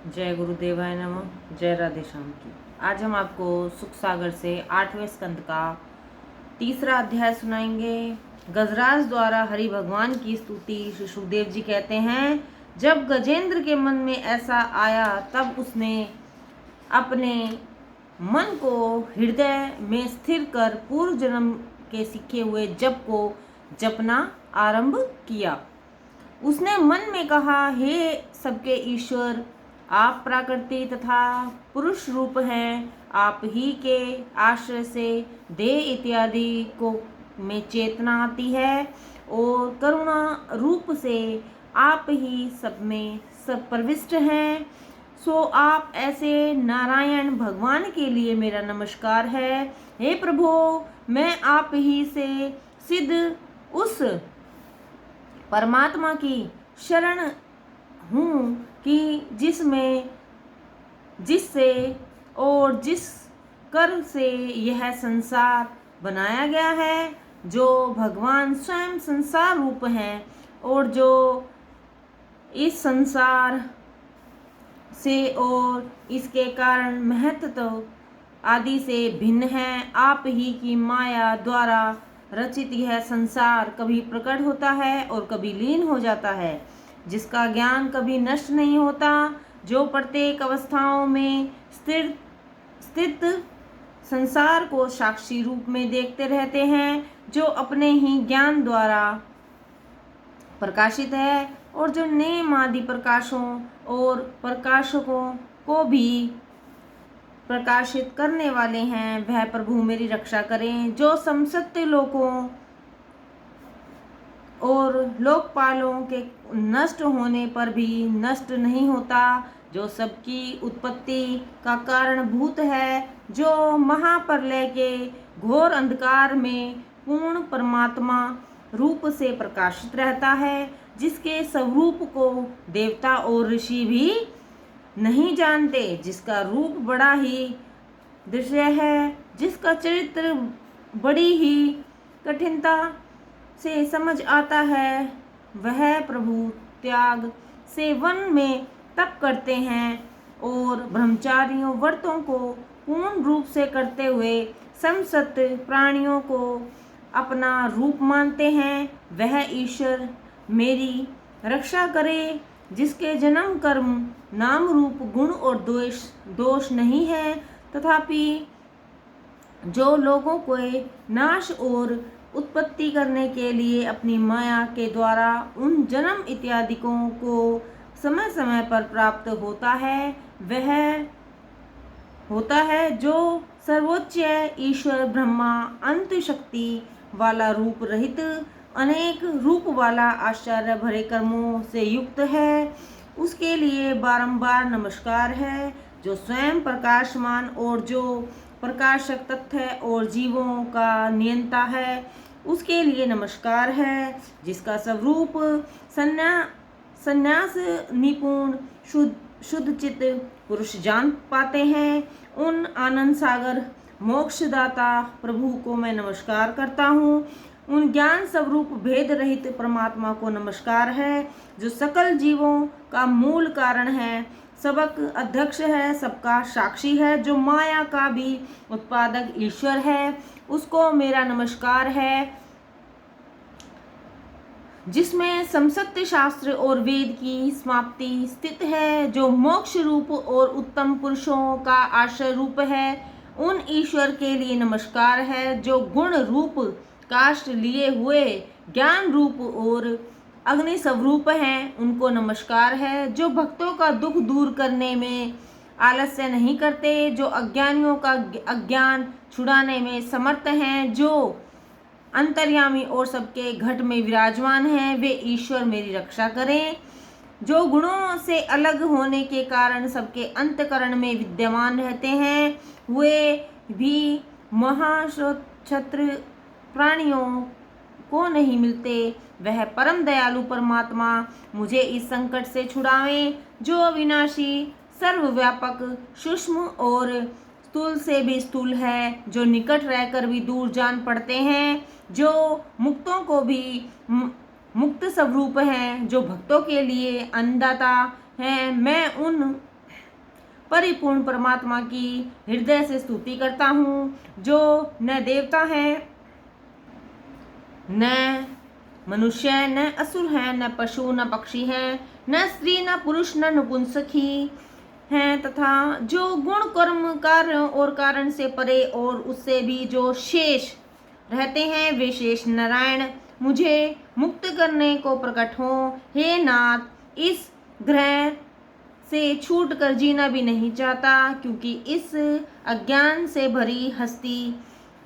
जय गुरुदेवाय नमः। जय राधे श्याम की। आज हम आपको सुख सागर से 8वें स्कंद का तीसरा अध्याय सुनाएंगे। गजराज द्वारा हरि भगवान की स्तुति। श्री सुखदेव जी कहते हैं, जब गजेंद्र के मन में ऐसा आया तब उसने अपने मन को हृदय में स्थिर कर पूर्व जन्म के सीखे हुए जप को जपना आरंभ किया। उसने मन में कहा, हे सबके ईश्वर, आप प्रकृति तथा पुरुष रूप हैं। आप ही के आश्रय से देह इत्यादि को में चेतना आती है और करुणा रूप से आप ही सब में सब प्रविष्ट हैं। सो आप ऐसे नारायण भगवान के लिए मेरा नमस्कार है। हे प्रभु, मैं आप ही से सिद्ध उस परमात्मा की शरण हूँ कि जिससे और जिस कर से यह संसार बनाया गया है, जो भगवान स्वयं संसार रूप हैं और जो इस संसार से और इसके कारण महत्व आदि से भिन्न है। आप ही की माया द्वारा रचित यह संसार कभी प्रकट होता है और कभी लीन हो जाता है, जिसका ज्ञान कभी नष्ट नहीं होता, जो प्रत्येक अवस्थाओं में स्थित संसार को साक्षी रूप में देखते रहते हैं, जो अपने ही ज्ञान द्वारा प्रकाशित है और जो नेम आदि प्रकाशों और प्रकाशकों को भी प्रकाशित करने वाले हैं। वह प्रभु मेरी रक्षा करें, जो समसत्य लोकों और लोकपालों के नष्ट होने पर भी नष्ट नहीं होता, जो सबकी उत्पत्ति का कारणभूत है, जो महाप्रलय के घोर अंधकार में पूर्ण परमात्मा रूप से प्रकाशित रहता है, जिसके स्वरूप को देवता और ऋषि भी नहीं जानते, जिसका रूप बड़ा ही दृश्य है, जिसका चरित्र बड़ी ही कठिनता से समझ आता है। वह प्रभु त्याग से वन में तप करते हैं और ब्रह्मचारियों व्रतों को पूर्ण रूप से करते हुए समसत प्राणियों को अपना रूप मानते हैं। वह ईश्वर मेरी रक्षा करे, जिसके जन्म कर्म नाम रूप गुण और दोष नहीं है, तथापि जो लोगों को नाश और उत्पत्ति करने के लिए अपनी माया के द्वारा उन जन्म इत्यादिकों को समय समय पर प्राप्त होता है, वह होता है जो सर्वोच्च ईश्वर ब्रह्मा अंत शक्ति वाला रूप रहित अनेक रूप वाला आश्चर्य भरे कर्मों से युक्त है। उसके लिए बारंबार नमस्कार है, जो स्वयं प्रकाशमान और जो प्रकाशक तथ्य और जीवों का नियंता है। उसके लिए नमस्कार है, जिसका स्वरूप संन्यास निपुण शुद्ध चित्त पुरुष जान पाते हैं। उन आनंद सागर मोक्षदाता प्रभु को मैं नमस्कार करता हूँ। उन ज्ञान स्वरूप भेद रहित परमात्मा को नमस्कार है, जो सकल जीवों का मूल कारण है, सबक अध्यक्ष है, सबका साक्षी है, जो माया का भी उत्पादक ईश्वर है। उसको मेरा नमस्कार है, जिसमें समसत्य शास्त्र और वेद की समाप्ति स्थित है, जो मोक्ष रूप और उत्तम पुरुषों का आश्रय रूप है। उन ईश्वर के लिए नमस्कार है, जो गुण रूप काष्ठ लिए हुए ज्ञान रूप और अग्नि स्वरूप हैं। उनको नमस्कार है, जो भक्तों का दुख दूर करने में आलस्य नहीं करते, जो अज्ञानियों का अज्ञान छुड़ाने में समर्थ हैं, जो अंतर्यामी और सबके घट में विराजमान हैं। वे ईश्वर मेरी रक्षा करें, जो गुणों से अलग होने के कारण सबके अंतकरण में विद्यमान रहते हैं। वे भी महाक्षत्र प्राणियों को नहीं मिलते। वह परम दयालु परमात्मा मुझे इस संकट से छुड़ावे, जो अविनाशी सर्वव्यापक सूक्ष्म और स्थूल से भी स्थूल है, जो निकट रहकर भी दूर जान पड़ते हैं, जो मुक्तों को भी मुक्त स्वरूप हैं, जो भक्तों के लिए अन्नदाता हैं। मैं उन परिपूर्ण परमात्मा की हृदय से स्तुति करता हूँ, जो न देवता है, न मनुष्य, न असुर है, न पशु, न पक्षी है, न स्त्री, न पुरुष, न नपुंसकी हैं, तथा जो गुण कर्म कार्य और कारण से परे और उससे भी जो शेष रहते हैं, वे शेष नारायण मुझे मुक्त करने को प्रकट हो। हे नाथ, इस ग्रह से छूट कर जीना भी नहीं चाहता, क्योंकि इस अज्ञान से भरी हस्ती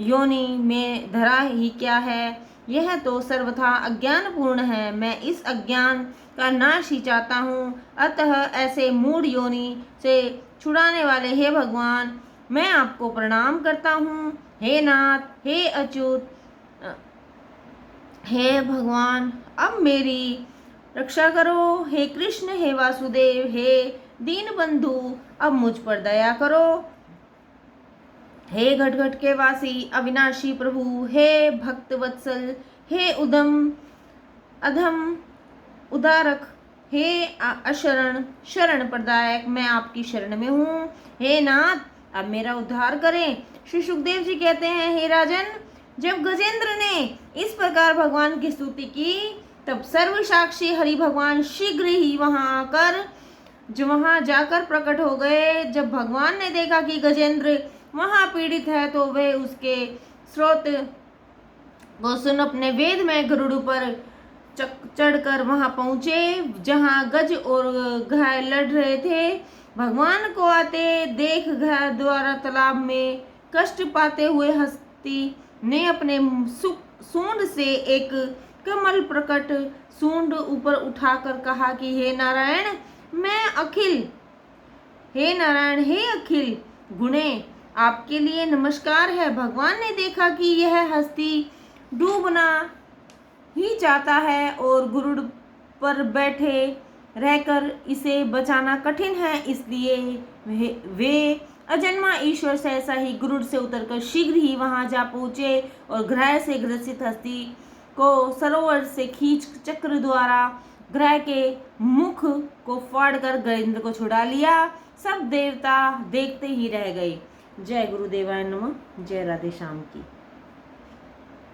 योनि में धरा ही क्या है, यह तो सर्वथा अज्ञानपूर्ण है। मैं इस अज्ञान का नाश ही चाहता हूँ। अतः ऐसे मूढ़ योनि से छुड़ाने वाले हे भगवान, मैं आपको प्रणाम करता हूँ। हे नाथ, हे अच्युत, हे भगवान, अब मेरी रक्षा करो। हे कृष्ण, हे वासुदेव, हे दीन बंधु, अब मुझ पर दया करो। हे घट घट के वासी अविनाशी प्रभु, हे भक्त वत्सल, हे अधम उदारक, हे अशरण शरण प्रदायक, मैं आपकी शरण में हूँ। हे नाथ, अब मेरा उद्धार करें। श्री सुखदेव जी कहते हैं, हे राजन, जब गजेंद्र ने इस प्रकार भगवान की स्तुति की, तब सर्व साक्षी हरि भगवान शीघ्र ही वहां जाकर प्रकट हो गए। जब भगवान ने देखा कि गजेंद्र वहां पीड़ित है, तो वे उसके स्रोत को सुन अपने वेद में गरुड़ पर चढ़कर वहां पहुंचे, जहां गज और गाय लड़ रहे थे। भगवान को आते देख गाय द्वारा तालाब में कष्ट पाते हुए हस्ती ने अपने सूंड से एक कमल प्रकट सूंड ऊपर उठाकर कहा कि हे नारायण, हे अखिल गुणे, आपके लिए नमस्कार है। भगवान ने देखा कि यह हस्ती डूबना ही चाहता है और गरुड़ पर बैठे रहकर इसे बचाना कठिन है, इसलिए वे अजन्मा ईश्वर सहसा ही गरुड़ से उतरकर शीघ्र ही वहां जा पहुंचे और ग्रह से ग्रसित हस्ती को सरोवर से खींच चक्र द्वारा ग्रह के मुख को फाड़कर गजेंद्र को छुड़ा लिया। सब देवता देखते ही रह गए। जय गुरुदेवाय नमः। जय राधे श्याम की।